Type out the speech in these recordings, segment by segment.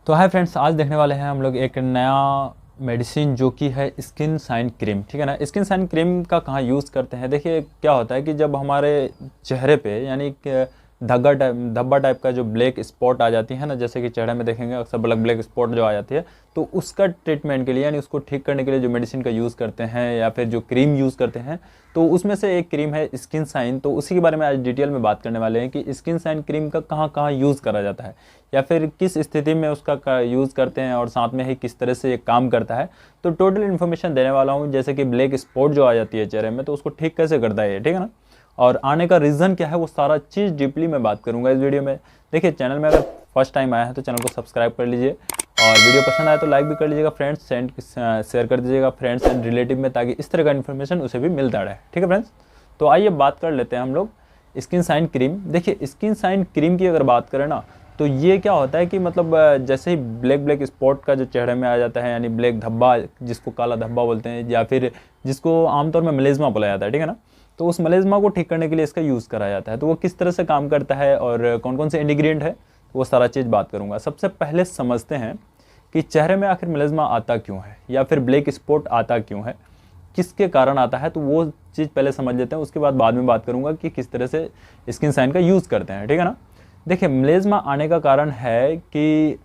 तो hi friends, आज देखने वाले हैं हम लोग एक नया मेडिसिन जो कि है स्किन साइन क्रीम। ठीक है ना। स्किन साइन क्रीम का कहाँ यूज़ करते हैं, देखिए क्या होता है कि जब हमारे चेहरे पे यानी कि धब्बा टाइप का जो ब्लैक स्पॉट आ जाती है ना, जैसे कि चेहरे में देखेंगे अक्सर ब्लैक स्पॉट जो आ जाती है, तो उसका ट्रीटमेंट के लिए यानी उसको ठीक करने के लिए जो मेडिसिन का यूज़ करते हैं या फिर जो क्रीम यूज़ करते हैं, तो उसमें से एक क्रीम है स्किन साइन। तो उसी के बारे में आज डिटेल में बात करने वाले हैं कि स्किन साइन क्रीम का कहाँ कहाँ यूज़ करा जाता है या फिर किस स्थिति में उसका यूज़ करते हैं और साथ में ही किस तरह से ये काम करता है। तो टोटल इन्फॉर्मेशन देने वाला हूँ, जैसे कि ब्लैक स्पॉट जो आ जाती है चेहरे में, तो उसको ठीक कैसे करता है ये, ठीक है ना, और आने का रीज़न क्या है, वो सारा चीज़ डीपली मैं बात करूँगा इस वीडियो में। देखिए, चैनल में अगर फर्स्ट टाइम आया है तो चैनल को सब्सक्राइब कर लीजिए और वीडियो पसंद आए तो लाइक भी कर लीजिएगा, फ्रेंड्स शेयर कर दीजिएगा फ्रेंड्स एंड रिलेटिव में, ताकि इस तरह का इन्फॉर्मेशन उसे भी मिलता रहे। ठीक है फ्रेंड्स, तो आइए बात कर लेते हैं हम लोग स्किन साइन क्रीम। देखिए, स्किन साइन क्रीम की अगर बात करें ना, तो ये क्या होता है कि मतलब जैसे ही ब्लैक स्पॉट का जो चेहरे में आ जाता है, यानी ब्लैक धब्बा, जिसको काला धब्बा बोलते हैं या फिर जिसको आमतौर में मलेज़मा बोला जाता है, ठीक है ना, तो उस मलेज़मा को ठीक करने के लिए इसका यूज़ करा जाता है। तो वो किस तरह से काम करता है और कौन कौन से इंग्रेडिएंट है, वो सारा चीज़ बात करूँगा। सबसे पहले समझते हैं कि चेहरे में आखिर मलेज़मा आता क्यों है या फिर ब्लैक स्पॉट आता क्यों है, किसके कारण आता है, तो वो चीज़ पहले समझ लेते हैं। उसके बाद में बात करूँगा कि किस तरह से स्किन साइन का यूज़ करते हैं, ठीक है ना। देखिए, मलेज़मा आने का कारण है कि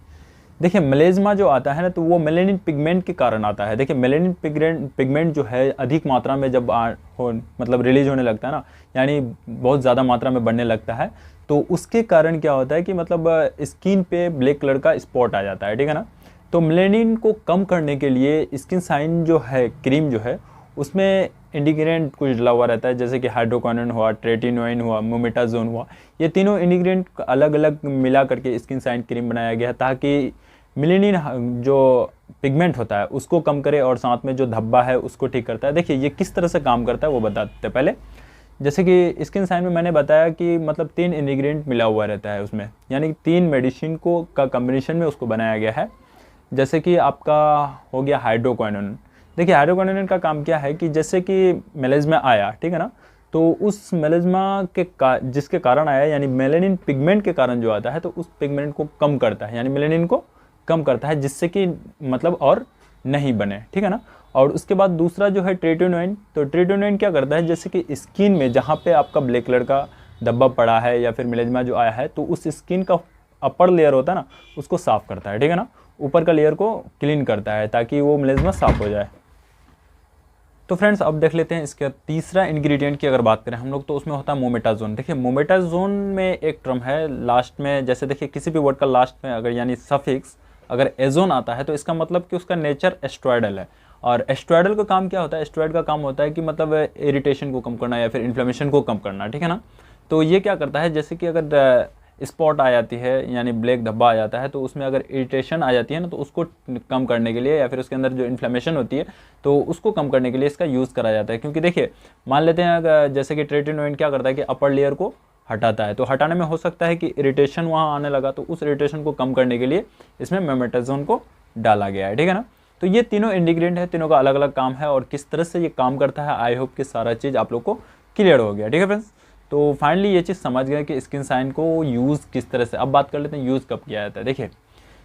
देखिए मलेज़मा जो आता है ना, तो वो मेलेनिन पिगमेंट के कारण आता है। देखिए, मेलेनिन पिगमेंट जो है अधिक मात्रा में जब मतलब रिलीज होने लगता है ना, यानी बहुत ज़्यादा मात्रा में बढ़ने लगता है, तो उसके कारण क्या होता है कि मतलब स्किन पे ब्लैक कलर का स्पॉट आ जाता है, ठीक है ना। तो मेलेनिन को कम करने के लिए स्किन साइन जो है क्रीम जो है, उसमें इंग्रेडिएंट कुछ डला हुआ रहता है, जैसे कि हाइड्रोक्विनोन हुआ, ट्रेटिनोइन हुआ, मोमेटाजोन हुआ। ये तीनों इंग्रेडिएंट अलग अलग मिला करके स्किन साइन क्रीम बनाया गया है, ताकि मेलेनिन जो पिगमेंट होता है उसको कम करे और साथ में जो धब्बा है उसको ठीक करता है। देखिए, ये किस तरह से काम करता है वो बता देते हैं पहले। जैसे कि स्किन साइन में मैंने बताया कि मतलब 3 इंग्रेडिएंट मिला हुआ रहता है उसमें, यानी 3 मेडिसिन को का कम्बिनेशन में उसको बनाया गया है। जैसे कि आपका हो गया हाइड्रोक्विनोन। देखिए, हाइड्रोक्विनोन का काम क्या है कि जैसे कि मेलेज़मा आया, ठीक है ना, तो उस मेलेज़मा के जिसके कारण आया, यानी मेलेनिन पिगमेंट के कारण जो आता है, तो उस पिगमेंट को कम करता है, यानी मेलेनिन को कम करता है, जिससे कि मतलब और नहीं बने, ठीक है ना। और उसके बाद दूसरा जो है ट्रेटिनोइन। तो ट्रेटिनोइन क्या करता है, जैसे कि स्किन में जहाँ पे आपका ब्लैक कलर का धब्बा पड़ा है या फिर मेलेज़मा जो आया है, तो उस स्किन का अपर लेयर होता है ना, उसको साफ़ करता है, ठीक है ना, ऊपर का लेयर को क्लीन करता है ताकि वो मेलेज़मा साफ़ हो जाए। तो फ्रेंड्स, अब देख लेते हैं इसके तीसरा इंग्रेडिएंट की अगर बात करें हम लोग, तो उसमें होता है मोमेटाजोन। देखिए, मोमेटाजोन में एक टर्म है लास्ट में, जैसे देखिए किसी भी वर्ड का लास्ट में अगर यानी सफिक्स अगर एजोन आता है, तो इसका मतलब कि उसका नेचर एस्ट्रॉयडल है। और एस्ट्रॉयडल का काम क्या होता है, एस्ट्रॉयड का काम होता है कि मतलब इरिटेशन को कम करना या फिर इन्फ्लेमेशन को कम करना, ठीक है ना। तो ये क्या करता है, जैसे कि अगर स्पॉट आ जाती है यानी ब्लैक धब्बा आ जाता है, तो उसमें अगर इरिटेशन आ जाती है ना, तो उसको कम करने के लिए या फिर उसके अंदर जो इन्फ्लेमेशन होती है, तो उसको कम करने के लिए इसका यूज़ करा जाता है। क्योंकि देखिए, मान लेते हैं अगर जैसे कि ट्रेटिनोइन क्या करता है कि अपर लेयर को हटाता है, तो हटाने में हो सकता है कि इरिटेशन वहाँ आने लगा, तो उस इरिटेशन को कम करने के लिए इसमें मोमेटाजोन को डाला गया है, ठीक है ना। तो ये तीनों इंग्रेडिएंट है, तीनों का अलग अलग काम है और किस तरह से ये काम करता है, आई होप कि सारा चीज़ आप लोग को क्लियर हो गया, ठीक है फ्रेंड्स। तो फाइनली ये चीज़ समझ गए कि स्किन साइन को यूज़ किस तरह से। अब बात कर लेते हैं यूज़ कब किया जाता है। देखिए,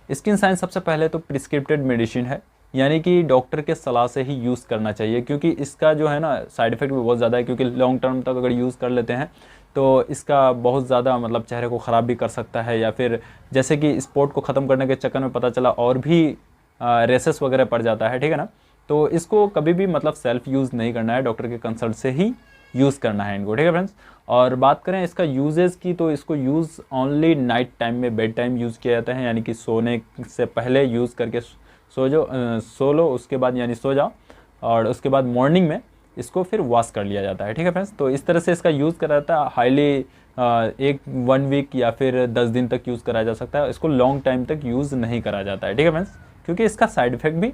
स्किन साइन सबसे पहले तो प्रिस्क्रिप्टेड मेडिसिन है, यानी कि डॉक्टर के सलाह से ही यूज़ करना चाहिए, क्योंकि इसका जो है ना साइड इफेक्ट भी बहुत ज़्यादा है। क्योंकि लॉन्ग टर्म तक अगर यूज़ कर लेते हैं तो इसका बहुत ज़्यादा मतलब चेहरे को ख़राब भी कर सकता है, या फिर जैसे कि स्पॉट को ख़त्म करने के चक्कर में पता चला और भी रेसेस वगैरह पड़ जाता है, ठीक है ना। तो इसको कभी भी मतलब सेल्फ यूज़ नहीं करना है, डॉक्टर के कंसल्ट से ही यूज़ करना है इनको, ठीक है फ्रेंड्स। और बात करें इसका यूजेस की, तो इसको यूज़ ओनली नाइट टाइम में, बेड टाइम यूज़ किया जाता है, यानी कि सोने से पहले यूज़ करके सो लो, उसके बाद यानी सो जाओ, और उसके बाद मॉर्निंग में इसको फिर वॉश कर लिया जाता है, ठीक है फ्रेंड्स। तो इस तरह से इसका यूज़ करा जाता है। हाईली 1 वीक या फिर 10 दिन तक यूज़ करा जा सकता है, इसको लॉन्ग टाइम तक यूज़ नहीं करा जाता है, ठीक है फ्रेंड्स, क्योंकि इसका साइड इफेक्ट भी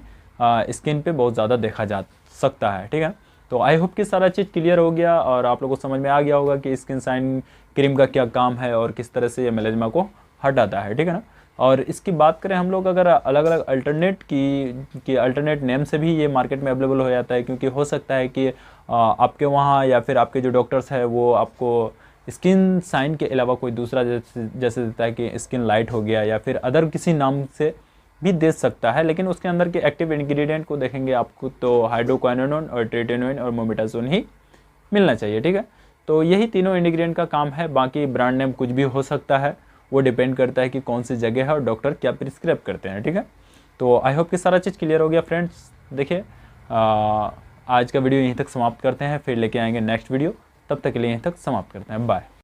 स्किन पे बहुत ज़्यादा देखा जा सकता है, ठीक है। तो आई होप कि सारा चीज़ क्लियर हो गया और आप लोगों को समझ में आ गया होगा कि स्किन साइन क्रीम का क्या काम है और किस तरह से ये मेलेज़मा को हटाता है, ठीक है ना। और इसकी बात करें हम लोग अगर अलग अलग अल्टरनेट नेम से भी ये मार्केट में अवेलेबल हो जाता है, क्योंकि हो सकता है कि आपके वहाँ या फिर आपके जो डॉक्टर्स हैं वो आपको स्किन साइन के अलावा कोई दूसरा जैसे देता है कि स्किन लाइट हो गया या फिर अदर किसी नाम से भी दे सकता है, लेकिन उसके अंदर के एक्टिव इंग्रेडिएंट को देखेंगे आपको तो हाइड्रोक्विनोन और ट्रेटेनोइन और मोमेटाजोन ही मिलना चाहिए, ठीक है। तो यही तीनों इंग्रेडिएंट का काम है, बाकी ब्रांड नेम कुछ भी हो सकता है, वो डिपेंड करता है कि कौन सी जगह है और डॉक्टर क्या प्रिस्क्राइब करते हैं, ठीक है। तो आई होप कि सारा चीज़ क्लियर हो गया फ्रेंड्स। देखिए आज का वीडियो यहीं तक समाप्त करते हैं, फिर लेके आएंगे नेक्स्ट वीडियो, तब तक के लिए यहीं तक समाप्त करते हैं, बाय।